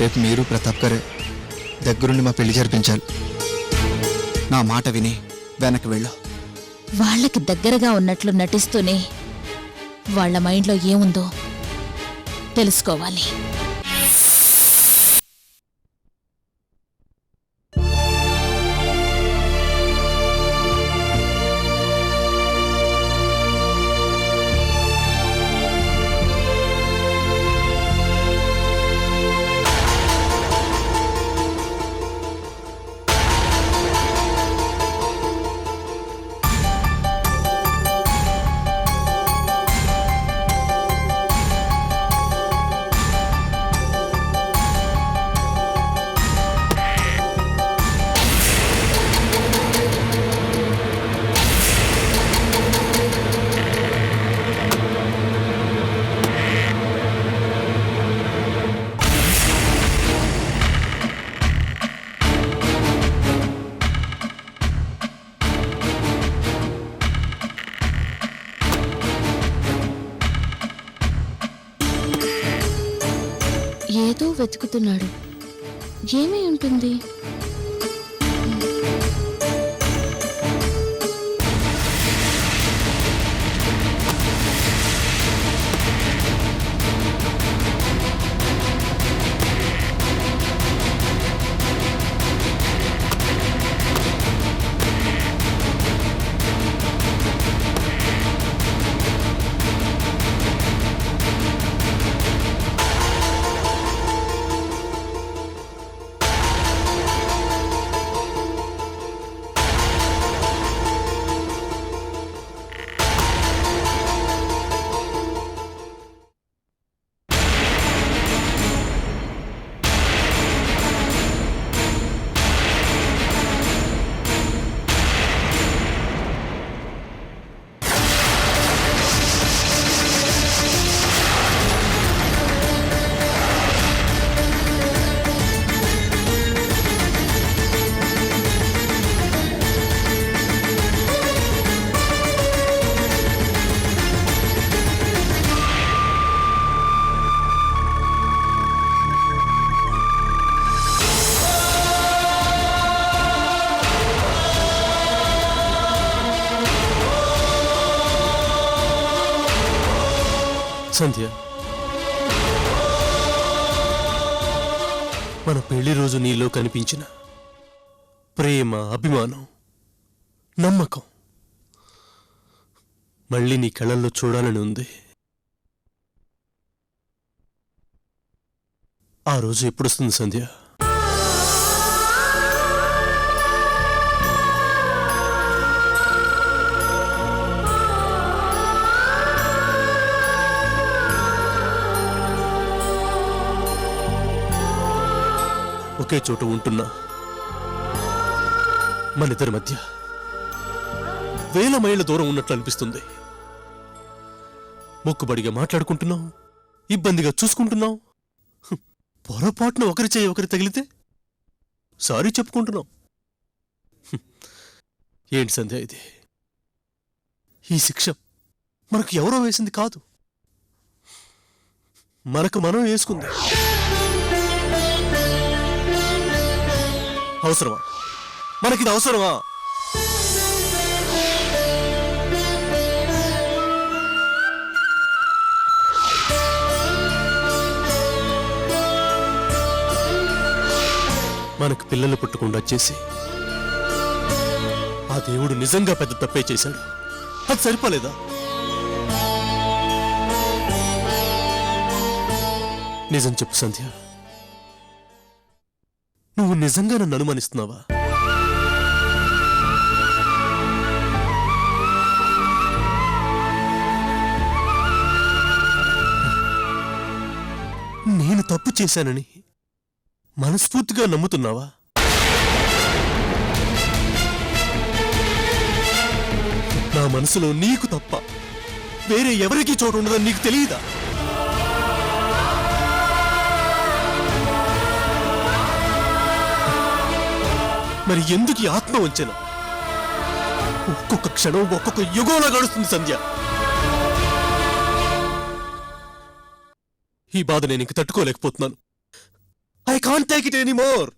రేపు మీరు ప్రతాప్ గారే దగ్గరుండి మా పెళ్లి జరిపించాలి. నా మాట విని వెనక్కి వెళ్ళు. వాళ్ళకి దగ్గరగా ఉన్నట్లు నటిస్తూనే వాళ్ళ మైండ్లో ఏముందో తెలుసుకోవాలి. ఏదో వెతుకుతున్నాడు. ఏమై ఉంటుంది? సంధ్య, మన పెళ్లి రోజు నీలో కనిపించిన ప్రేమ, అభిమానం, నమ్మకం మళ్ళీ నీ కళ్ళల్లో చూడాలని ఉంది. ఆ రోజు ఎప్పుడొస్తుంది సంధ్య? ఒకే చోట ఉంటున్నా మనిద్దరి మధ్య వేల మైళ్ళ దూరం ఉన్నట్లు అనిపిస్తుంది. మొక్కుబడిగా మాట్లాడుకుంటున్నాం, ఇబ్బందిగా చూసుకుంటున్నాం. పొరపాటున ఒకరి చేయి ఒకరి తగిలితే సారీ చెప్పుకుంటున్నాం. ఏంటి సంధ్య ఇది? ఈ శిక్ష మనకు ఎవరో వేసింది కాదు, మనకు మనం వేసుకుంది. అవసరమా? మనకిది అవసరమా? మనకు పిల్లలు పుట్టకుండా చేసి ఆ దేవుడు నిజంగా పెద్ద తప్పే చేశాడు. అది సరిపోలేదా? నిజం చెప్పు సంధ్య, నువ్వు నిజంగా నన్ను అనుమానిస్తున్నావా? నేను తప్పు చేశానని మనస్ఫూర్తిగా నమ్ముతున్నావా? నా మనసులో నీకు తప్ప వేరే ఎవరికీ చోటు ఉండదని నీకు తెలియదా? మరి ఎందుకు ఈ ఆత్మవంచన? ఒక్కొక్క క్షణం ఒక్కొక్క యుగంలా గడుస్తుంది సంధ్య. ఈ బాధ నేను ఇంక తట్టుకోలేకపోతున్నాను. I I can't take it anymore.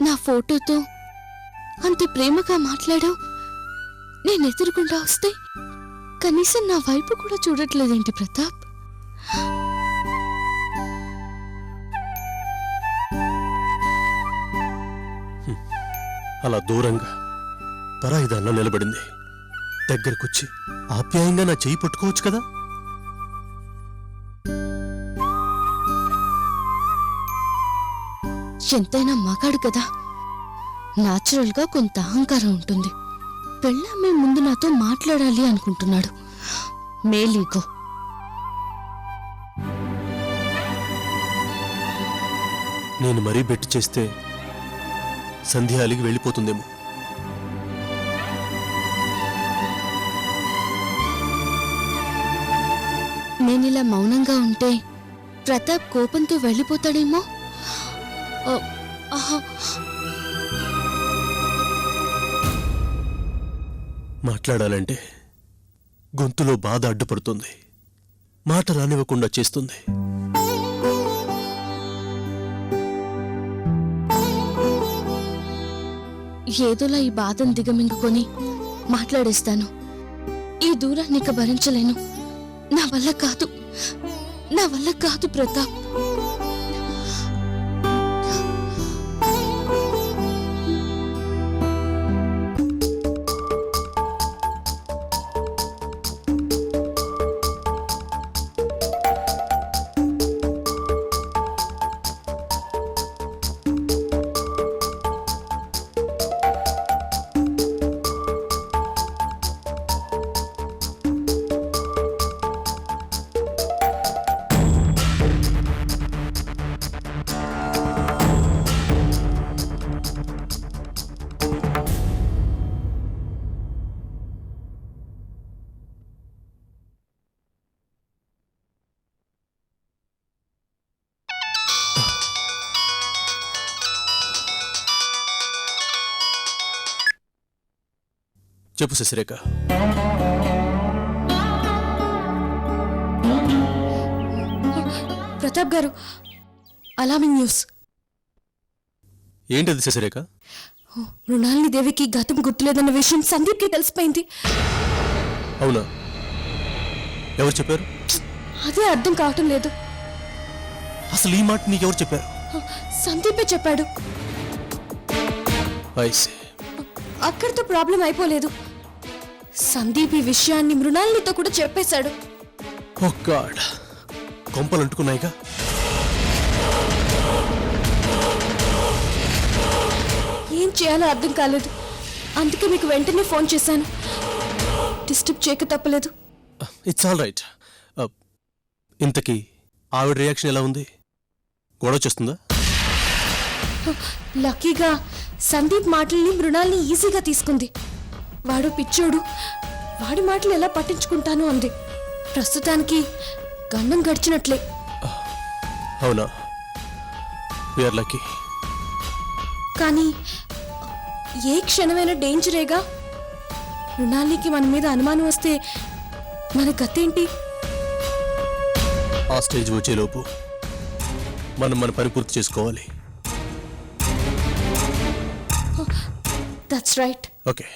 నా ఫోటోతో అంత ప్రేమగా మాట్లాడావు. నేను ఎదురుకుండా వస్తే కనీసం నా వైపు కూడా చూడట్లేదేంటి ప్రతాప్? అలా దూరంగా పరాయిదాల్లో నిలబడింది. దగ్గరకొచ్చి ఆప్యాయంగా నా చెయ్యి పట్టుకోవచ్చు కదా. ఎంతైనా మగాడు కదా, న్యాచురల్ గా కొంత అహంకారం ఉంటుంది. పెళ్ళామే ముందు నాతో మాట్లాడాలి అనుకుంటున్నాడు. మేలీగో. నేను మరీ బెట్టు చేస్తే సంధ్య అలిగి వెళ్ళిపోతుందేమో. నేనిలా మౌనంగా ఉంటే ప్రతాప్ కోపంతో వెళ్ళిపోతాడేమో. మాట్లాడాలంటే గొంతులో బాధ అడ్డుపడుతుంది, మాట రానివ్వకుండా చేస్తుంది. ఏదోలా ఈ బాధను దిగమింగుకొని మాట్లాడేస్తాను. ఈ దూరాన్ని ఇక భరించలేను. నా వల్ల కాదు, నా వల్ల కాదు ప్రతాప్. చెప్పు శశిరేఖ. ప్రతాప్ గారు, అలామింగ్ న్యూస్. ఏంటది శశిరేఖ? మృణాలిని దేవికి గతం గుర్తులేదన్న విషయం సందీప్కి తెలిసిపోయింది. అవునా? ఎవరు చెప్పారు? అదే అర్థం కావటం లేదు. అసలు ఈ మాట నీకెవరు చెప్పారు? సందీపే చెప్పాడు. అక్కడితో ప్రాబ్లం అయిపోలేదు. సందీప్ ఈ విషయాన్ని మృణాలినితో కూడా చెప్పేశాడు. ఓ గాడ్, కొంపలు అంటుకున్నాయిగా. ఏం చేయాలో అర్థం కాలేదు. అందుకే మీకు వెంటనే ఫోన్ చేశాను. డిస్టర్బ్ చేయక తప్పలేదు. It's all right. ఇంతకీ ఆవిడ రియాక్షన్ ఎలా ఉంది? గొడవ చేస్తుందా? లక్కీగా సందీప్ మాటల్ని మృణాల్ని ఈజీగా తీసుకుంది. వాడు పిచ్చోడు, వాడి మాటలు ఎలా పట్టించుకుంటాను అంది. ప్రస్తుతానికి గండం గడిచినట్లే. అవునా? We are lucky. కానీ ఏ క్షణమైనా డేంజరేగా. మృణాలికి మన మీద అనుమానం వస్తే మన గతేంటి? ఆ స్టేజ్ వచ్చేలోపు మనం మన పని పూర్తి చేసుకోవాలి. That's right. ఓకే,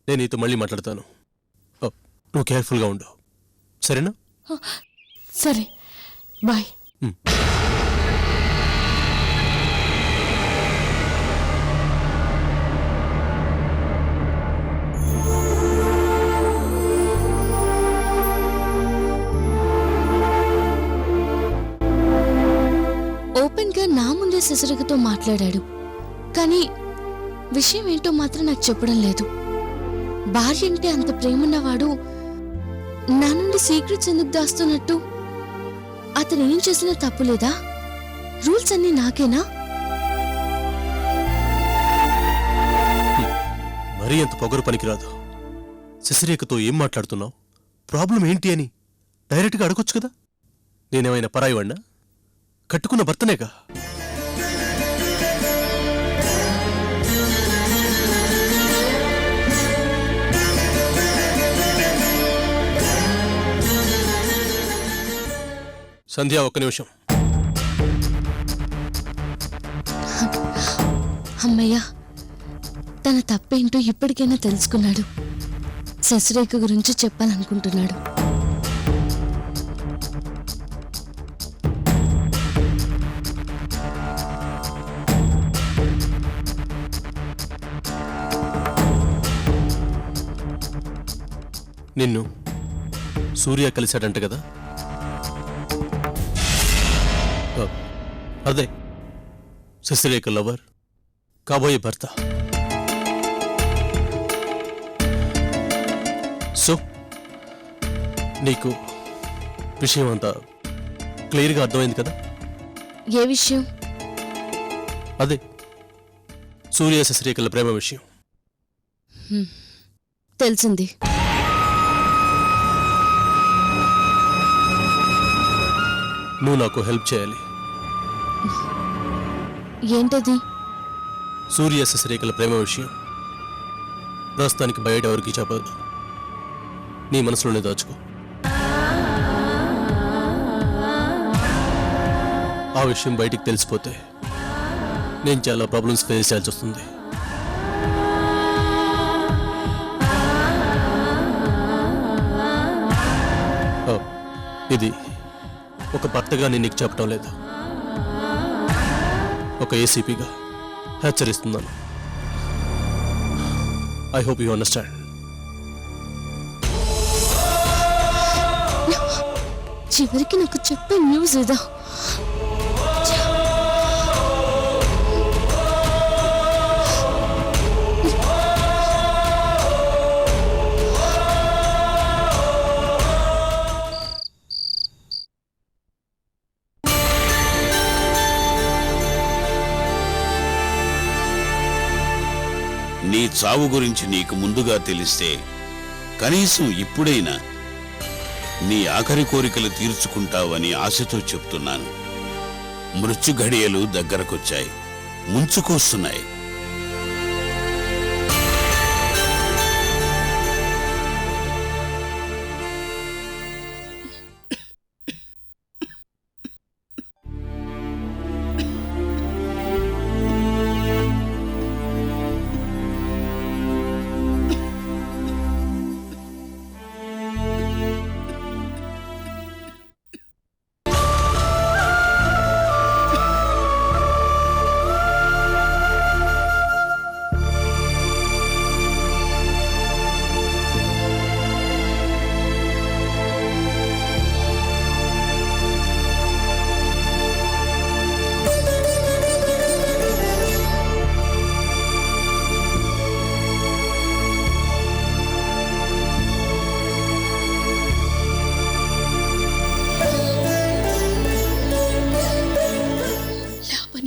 నేను నీతో మళ్ళీ మాట్లాడతాను. నువ్వు కేర్ఫుల్గా ఉండు, సరేనా? సరే, బాయ్. ఓపెన్ గా నా ముందే శశిరేఖతో మాట్లాడాడు. కానీ విషయం ఏంటో మాత్రం నాకు చెప్పడం లేదు. భార్య అంటే అంత ప్రేమన్నవాడు నా నుండి సీక్రెట్స్ ఎందుకు దాస్తున్నట్టు? అతను ఏం చేసినా తప్పులేదా? రూల్స్ అన్నీ నాకేనా? మరీ అంత పొగరు పనికిరాదు. శశిరేఖతో ఏం మాట్లాడుతున్నావు? ప్రాబ్లం ఏంటి అని డైరెక్ట్గా అడగొచ్చు కదా. నేనేమైనా పరాయివాడినా? కట్టుకున్న భర్తనేగా. సంధ్య, ఒక్క నిమిషం. అమ్మయ్యా, తన తప్పేంటో ఇప్పటికైనా తెలుసుకున్నాడు. శశిరేఖ గురించి చెప్పాలనుకుంటున్నాడు. నిన్ను సూర్య కలిశాడంట కదా? అదే శశిరేఖ లవర్, కాబోయే భర్త. సో నీకు విషయం అంతా క్లియర్గా అర్థమైంది కదా? ఏ విషయం? అదే సూర్య శశిరేఖల ప్రేమ విషయం. తెలిసింది. నువ్వు నాకు హెల్ప్ చేయాలి. ఏంటది? సూర్య శశిరేఖల ప్రేమ విషయం ప్రస్తుతానికి బయట ఎవరికి చెప్పదు. నీ మనసులోనే దాచుకో. ఆ విషయం బయటికి తెలిసిపోతే నేను చాలా ప్రాబ్లమ్స్ ఫేస్ చేయాల్సి వస్తుంది. ఇది ఒక భర్తగా నేను నీకు చెప్పడం లేదు, ఒక ఏసీపీగా హెచ్చరిస్తున్నాను. I hope you understand. చివరికి నాకు చెప్పే న్యూస్ ఇదా? నీ చావు గురించి నీకు ముందుగా తెలిస్తే కనీసం ఇప్పుడైనా నీ ఆఖరి కోరికలు తీర్చుకుంటావని ఆశతో చెప్తున్నాను. మృత్యు ఘడియలు దగ్గరకొచ్చాయి, ముంచుకొస్తున్నాయి.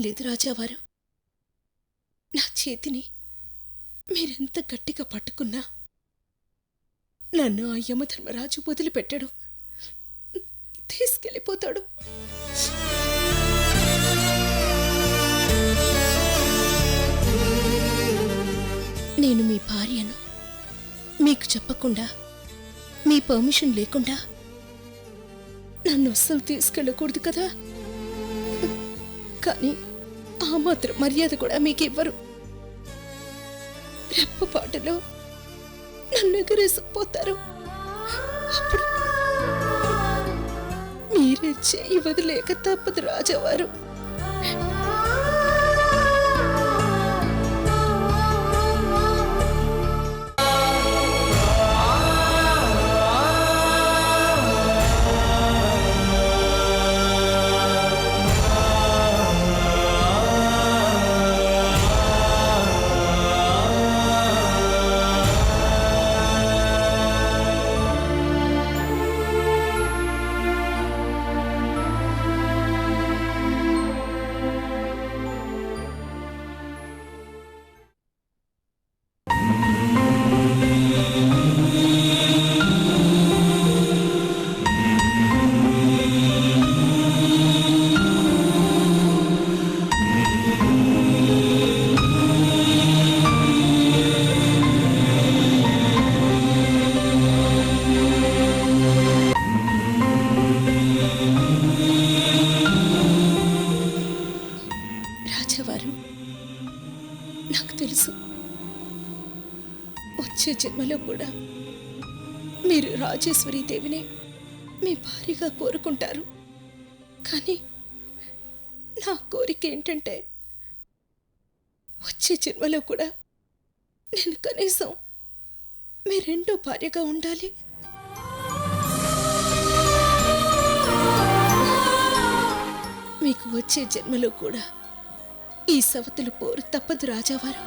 లేదు రాజావారు, నా చేతిని మీరెంత గట్టిగా పట్టుకున్నా నన్ను ఆ యమధర్మరాజు వదిలిపెట్టాడు, తీసుకెళ్ళిపోతాడు. నేను మీ భార్యను. మీకు చెప్పకుండా, మీ పర్మిషన్ లేకుండా నన్ను అస్సలు తీసుకెళ్ళకూడదు కదా. కానీ ఆ మాత్రం మర్యాద కూడా మీకు ఇవ్వరు. రెప్పపాటులో నన్ను ఎగరేసిపోతారు. అప్పుడు మీరే చేయి వదిలేక తప్పదు రాజావారు. నాకు తెలుసు, వచ్చే జన్మలో కూడా మీరు రాజేశ్వరీ దేవిని మీ భార్యగా కోరుకుంటారు. కానీ నా కోరిక ఏంటంటే వచ్చే జన్మలో కూడా నేను కనీసం మీ రెండో భార్యగా ఉండాలి. మీకు వచ్చే జన్మలో కూడా ఈ సవతుల పోరు తప్పదు రాజావారు.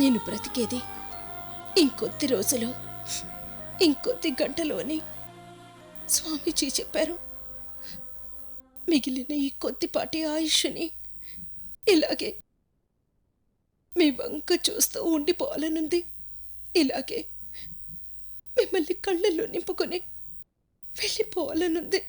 నేను బ్రతికేది ఇంకొద్ది రోజులు, ఇంకొద్ది గంటలోని స్వామీజీ చెప్పారు. మిగిలిన ఈ కొద్దిపాటి ఆయుష్ని ఇలాగే మీ వంక చూస్తూ ఉండిపోవాలనుంది. ఇలాగే మిమ్మల్ని కళ్ళల్లో నింపుకొని వెళ్ళిపోవాలనుంది.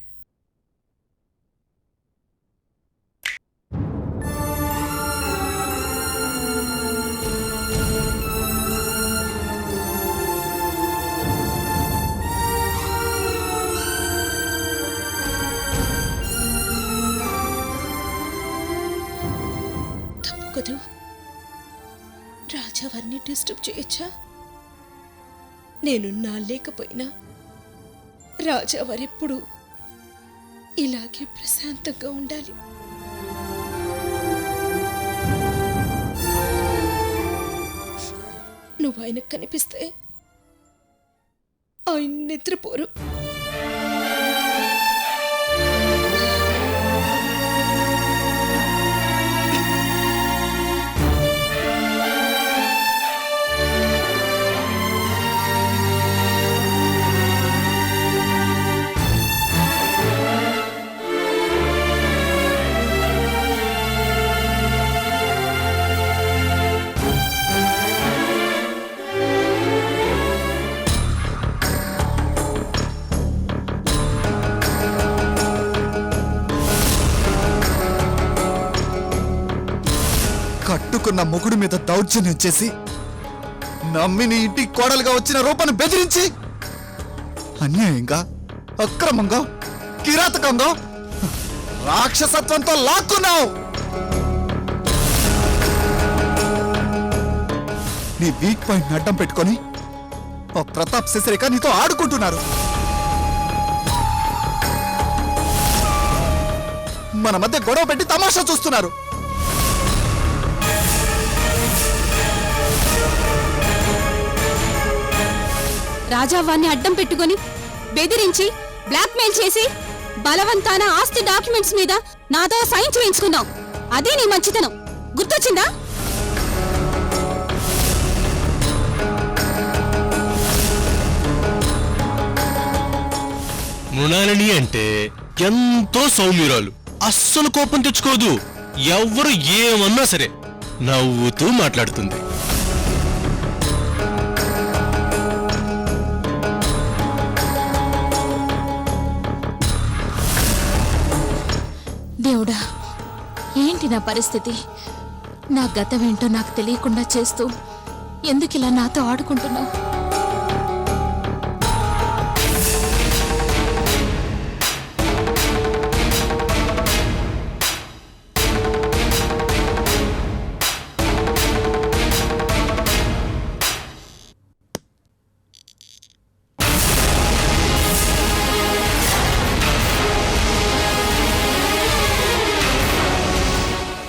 తప్పు కదూ, రాజావారిని డిస్టర్బ్ చేయొచ్చా? నేనున్నా లేకపోయినా రాజావారెప్పుడు ఇలాగే ప్రశాంతంగా ఉండాలి. నువ్వు ఆయనకు కనిపిస్తే ఆయన నిద్రపోరు. కట్టుకున్న మొగుడు మీద దౌర్జన్యం చేసి నమ్మిని ఇంటి కోడలుగా వచ్చిన రూపాన్ని బెదిరించి అన్యాయంగా, అక్రమంగా, కిరాతకంగా, రాక్షసత్వంతో లాక్కున్నావు. నీ వీక్ పాయింట్ అడ్డం పెట్టుకొని ఆ ప్రతాప్ శశిరేఖ నీతో ఆడుకుంటున్నారు. మన మధ్య గొడవ పెట్టి తమాషా చూస్తున్నారు. రాజావాన్ని అడ్డం పెట్టుకొని బెదిరించి బ్లాక్మెయిల్ చేసి బలవంతాన ఆస్తి డాక్యుమెంట్స్ మీద నాతో సైన్ చేయించుకున్నావు. అదే నీ మంచితనం. గుర్తొచ్చిందా? మృణాలిని అంటే ఎంతో సౌమ్యురాలు, అస్సలు కోపం తెచ్చుకోదు. ఎవ్వరు ఏమన్నా సరే నవ్వుతూ మాట్లాడుతుంది. దేవుడా, ఏంటి నా పరిస్థితి? నా గతమేంటో నాకు తెలియకుండా చేస్తూ ఎందుకు ఇలా నాతో ఆడుకుంటున్నావు?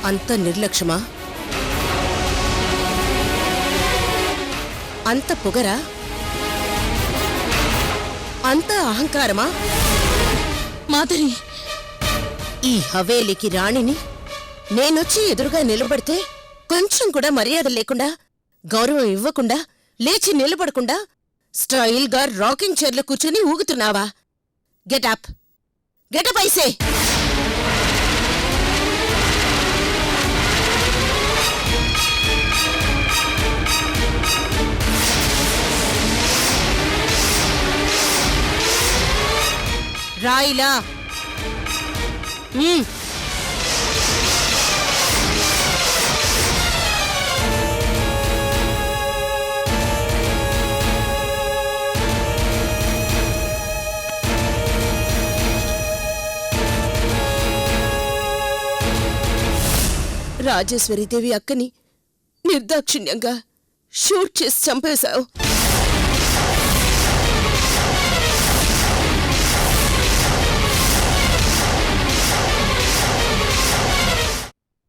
అంత నిర్లక్ష్యమా? అంత పొగరా? అంత అహంకారమా? మాధురి, ఈ హవేలీకి రాణిని నేనొచ్చి ఎదురుగా నిలబడితే కొంచెం కూడా మర్యాద లేకుండా, గౌరవం ఇవ్వకుండా, లేచి నిలబడకుండా స్టైల్గా రాకింగ్ చైర్లో కూర్చొని ఊగుతున్నావా? Get up get up ఐసే! రాయిలా రాజేశ్వరీదేవి అక్కని నిర్దాక్షిణ్యంగా షూట్ చేసి చంపేశావు.